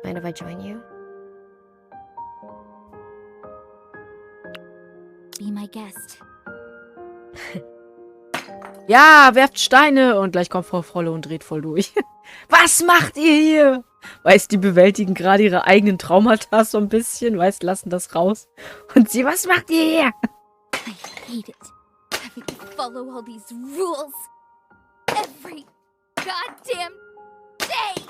Mind if I join you? Be my guest. Ja, werft Steine. Und gleich kommt Frau Frolle und dreht voll durch. Was macht ihr hier? Weißt, die bewältigen gerade ihre eigenen Traumata so ein bisschen. Weißt, lassen das raus. Und sie, was macht ihr hier? I hate it. Having to follow all these rules. Every goddamn day.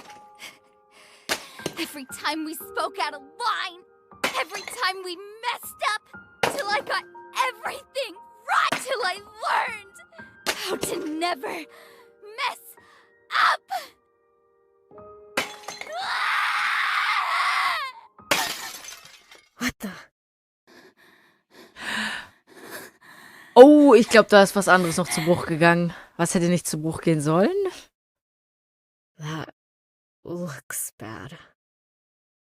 Every time we spoke out of line. Every time we messed up. Till I got everything right. Till I learned how to never mess up. What the? Oh, ich glaube, da ist was anderes noch zu Bruch gegangen. Was hätte nicht zu Bruch gehen sollen? That looks bad.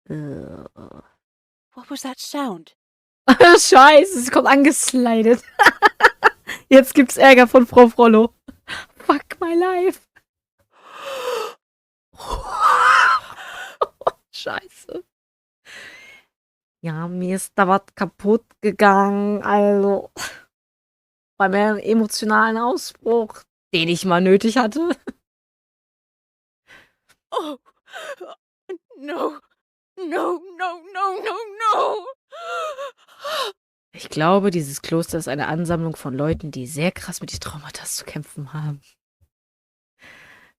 What was that sound? Scheiße, sie kommt angeslidet. Jetzt gibt's Ärger von Frau Frollo. Fuck my life. Scheiße. Ja, mir ist da was kaputt gegangen. Also, bei meinem emotionalen Ausbruch, den ich mal nötig hatte. Oh, no, no, no, no, no, no. Ich glaube, dieses Kloster ist eine Ansammlung von Leuten, die sehr krass mit den Traumata zu kämpfen haben.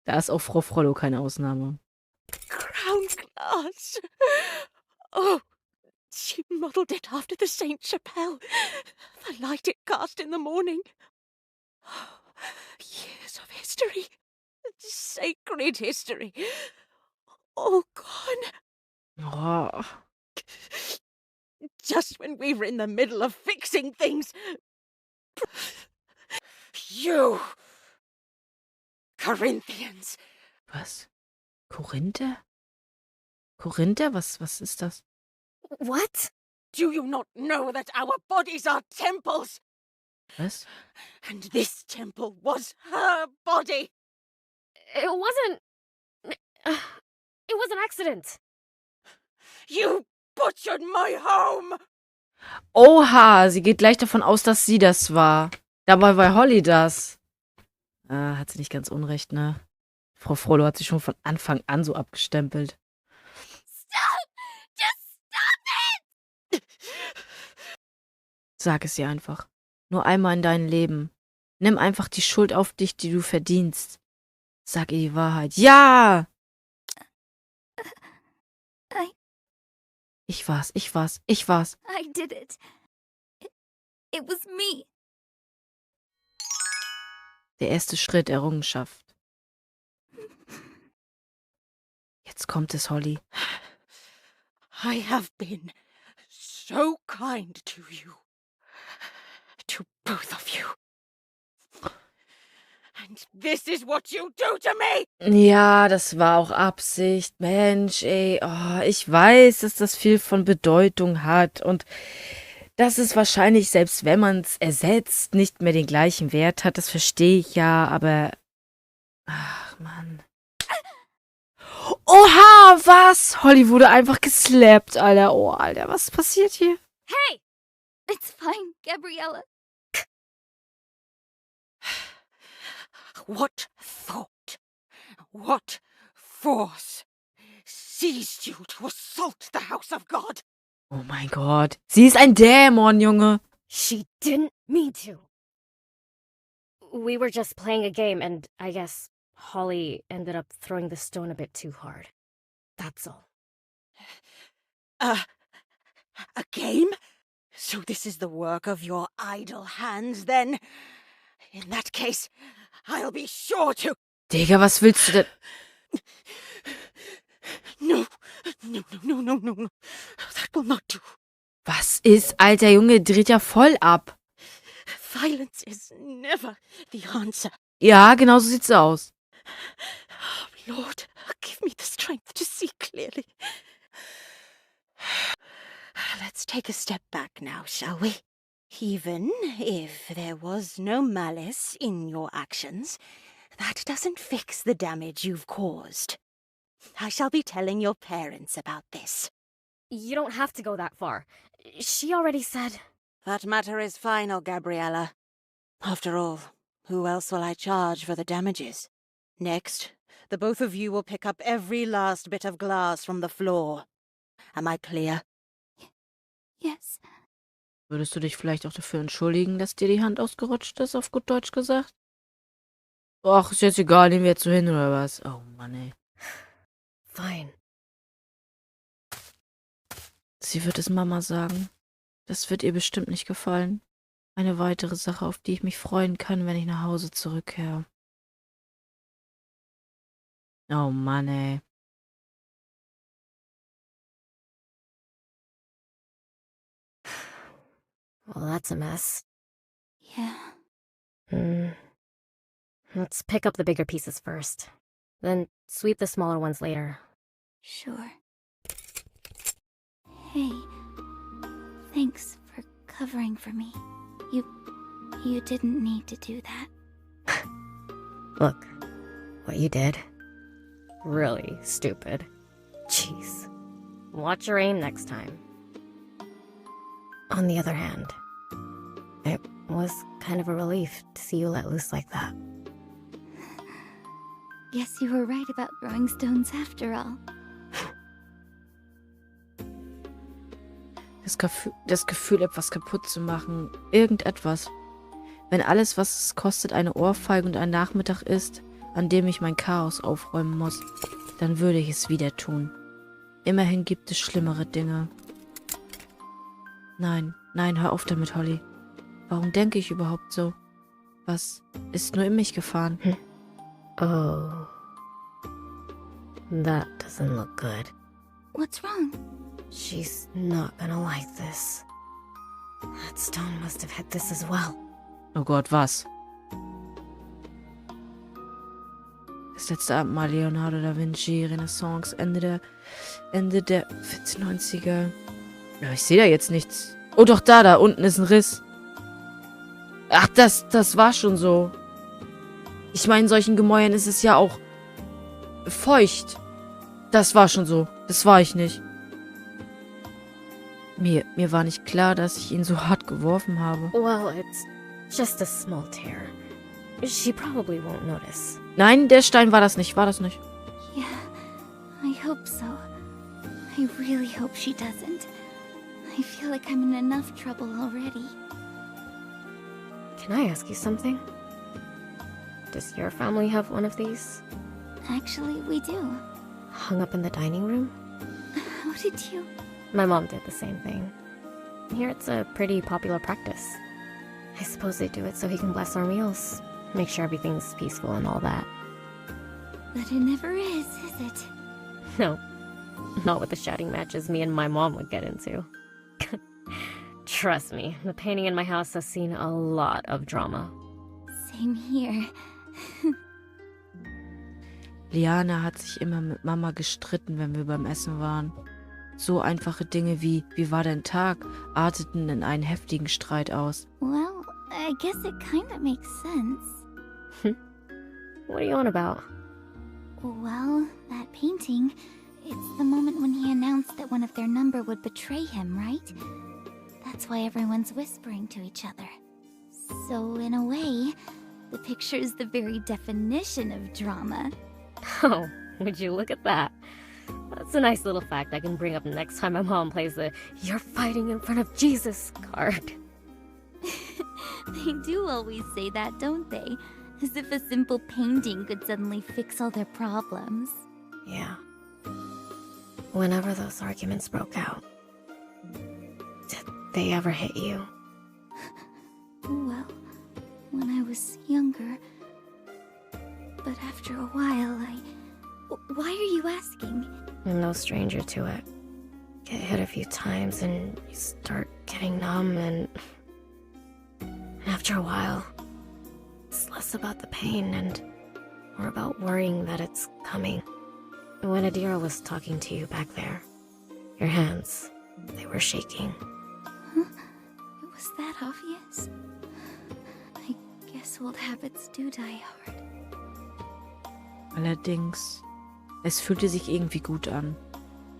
Da ist auch Frau Frolos keine Ausnahme. Crown glass. Oh, she modelled it after the Saint Chapelle. The light it cast in the morning. Years of history. Sacred history. All gone. Oh. Just when we were in the middle of fixing things. You. Corinthians. Was? Korinther? Korinther? Was ist das? What? Do you not know that our bodies are temples? Was? And this temple was her body. It wasn't... It was an accident. You butchered my home. Oha, sie geht gleich davon aus, dass sie das war. Dabei war Holly das. Hat sie nicht ganz unrecht, ne? Frau Frolos hat sie schon von Anfang an so abgestempelt. Stop! Just stop it! Sag es ihr einfach. Nur einmal in deinem Leben. Nimm einfach die Schuld auf dich, die du verdienst. Sag ihr die Wahrheit. Ja! Ich war's. I did it. It was me. Der erste Schritt, Errungenschaft. Jetzt kommt es, Holly. I have been so kind to you. To both of you. And this is what you do to me! Ja, das war auch Absicht. Mensch, ey. Oh, ich weiß, dass das viel von Bedeutung hat und dass es wahrscheinlich, selbst wenn man es ersetzt, nicht mehr den gleichen Wert hat. Das verstehe ich ja, aber... Ach, Mann. Oha, was? Holly wurde einfach geslappt, Alter. Oh, Alter, was ist passiert hier? Hey! It's fine, Gabriella. What thought, what force seized you to assault the house of God? Oh mein Gott. Sie ist ein Dämon, Junge. She didn't mean to. We were just playing a game, and I guess Holly ended up throwing the stone a bit too hard. That's all. A game? So this is the work of your idle hands, then? In that case, I'll be sure to... Digga, was willst du denn? No. That will not do. Was ist, alter Junge, dreht ja voll ab. Violence is never the answer. Ja, genau so sieht's aus. Lord, give me the strength to see clearly. Let's take a step back now, shall we? Even if there was no malice in your actions, that doesn't fix the damage you've caused. I shall be telling your parents about this. You don't have to go that far. She already said... That matter is final, Gabriella. After all, who else will I charge for the damages? Next, the both of you will pick up every last bit of glass from the floor. Am I clear? Yes. Würdest du dich vielleicht auch dafür entschuldigen, dass dir die Hand ausgerutscht ist, auf gut Deutsch gesagt? Ach, ist jetzt egal, nehmen wir jetzt so hin, oder was? Oh Mann, ey. Fine. Sie wird es Mama sagen. Das wird ihr bestimmt nicht gefallen. Eine weitere Sache, auf die ich mich freuen kann, wenn ich nach Hause zurückkehre. Oh Mann, ey. Well, that's a mess. Yeah. Let's pick up the bigger pieces first. Then sweep the smaller ones later. Sure. Hey, thanks for covering for me. You didn't need to do that. Look, what you did, really stupid. Jeez. Watch your aim next time. On the other hand, it was kind of a relief to see you let loose like that. Guess you were right about throwing stones after all. Das Gefühl, etwas kaputt zu machen. Irgendetwas. Wenn alles, was es kostet, eine Ohrfeige und ein Nachmittag ist, an dem ich mein Chaos aufräumen muss, dann würde ich es wieder tun. Immerhin gibt es schlimmere Dinge. Nein, nein, hör auf damit, Holly. Warum denke ich überhaupt so? Was ist nur in mich gefahren? Oh. That doesn't look good. What's wrong? She's not gonna like this. That stone must have hit this as well. Oh Gott, was? Das letzte Abendmahl, Leonardo da Vinci, Renaissance, Ende der 1490er. Ja, ich sehe da jetzt nichts. Oh doch, da unten ist ein Riss. Ach, das war schon so. Ich meine, in solchen Gemäuern ist es ja auch feucht. Das war schon so. Das war ich nicht. Mir war nicht klar, dass ich ihn so hart geworfen habe. Well, it's just a small tear. She probably won't notice. Nein, der Stein war das nicht. Yeah, I hope so. I really hope she doesn't. I feel like I'm in enough trouble already. Can I ask you something? Does your family have one of these? Actually, we do. Hung up in the dining room? How did you... My mom did the same thing. Here it's a pretty popular practice. I suppose they do it so he can bless our meals. Make sure everything's peaceful and all that. But it never is it? No. Not with the shouting matches me and my mom would get into. Trust me, the painting in my house has seen a lot of drama. Same here. Liana hat sich immer mit Mama gestritten, wenn wir beim Essen waren. So einfache Dinge wie war dein Tag, arteten in einen heftigen Streit aus. Well, I guess it kinda makes sense. What are you on about? Well, that painting, it's the moment when he announced that one of their number would betray him, right? That's why everyone's whispering to each other. So, in a way, the picture is the very definition of drama. Oh, would you look at that? That's a nice little fact I can bring up next time my mom plays the "You're fighting in front of Jesus" card. They do always say that, don't they? As if a simple painting could suddenly fix all their problems. Yeah. Whenever those arguments broke out, did they ever hit you? Well, when I was younger. But after a while, Why are you asking? I'm no stranger to it. Get hit a few times and you start getting numb and after a while, it's less about the pain and more about worrying that it's coming. When Adira was talking to you back there, your hands, they were shaking. Huh? It was that obvious? I guess old habits do die hard. Allerdings, es fühlte sich irgendwie gut an.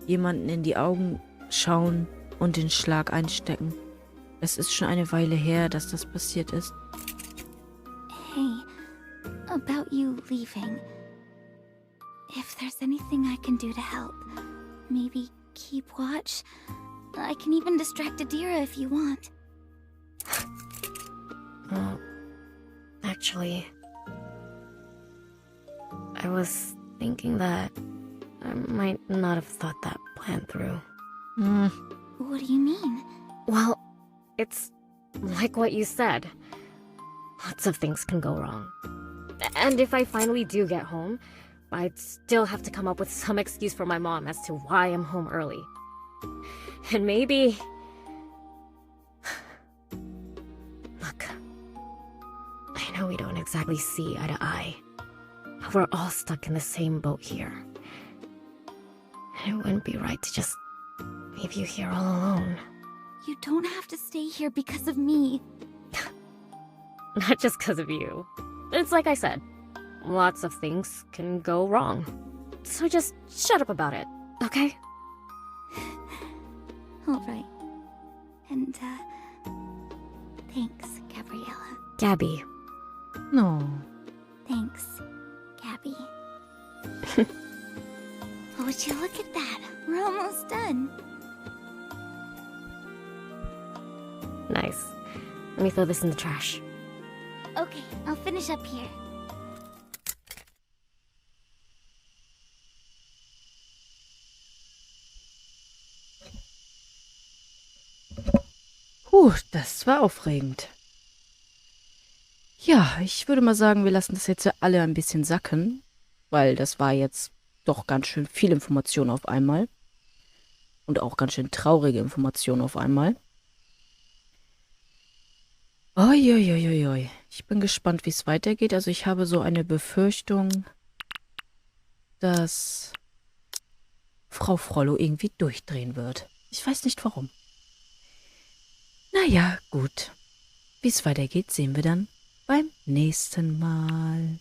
Jemanden in die Augen schauen und den Schlag einstecken. Es ist schon eine Weile her, dass das passiert ist. Hey, about you leaving. If there's anything I can do to help, maybe keep watch. I can even distract Adira if you want. Well, actually, I was thinking that I might not have thought that plan through. What do you mean? Well, it's like what you said. Lots of things can go wrong. And if I finally do get home, I'd still have to come up with some excuse for my mom as to why I'm home early. And maybe... Look, I know we don't exactly see eye to eye. But we're all stuck in the same boat here. And it wouldn't be right to just leave you here all alone. You don't have to stay here because of me. Not just because of you. It's like I said. lots of things can go wrong. So just shut up about it, okay? All right. And, thanks, Gabriella. Gabby. No. Thanks, Gabby. Oh, would you look at that? We're almost done. Nice. Let me throw this in the trash. Okay, I'll finish up here. Das war aufregend. Ja, ich würde mal sagen, wir lassen das jetzt alle ein bisschen sacken, weil das war jetzt doch ganz schön viel Information auf einmal. Und auch ganz schön traurige Informationen auf einmal. Uiuiuiui. Ich bin gespannt, wie es weitergeht. Also ich habe so eine Befürchtung, dass Frau Frollo irgendwie durchdrehen wird. Ich weiß nicht warum. Naja, gut. Wie es weitergeht, sehen wir dann beim nächsten Mal.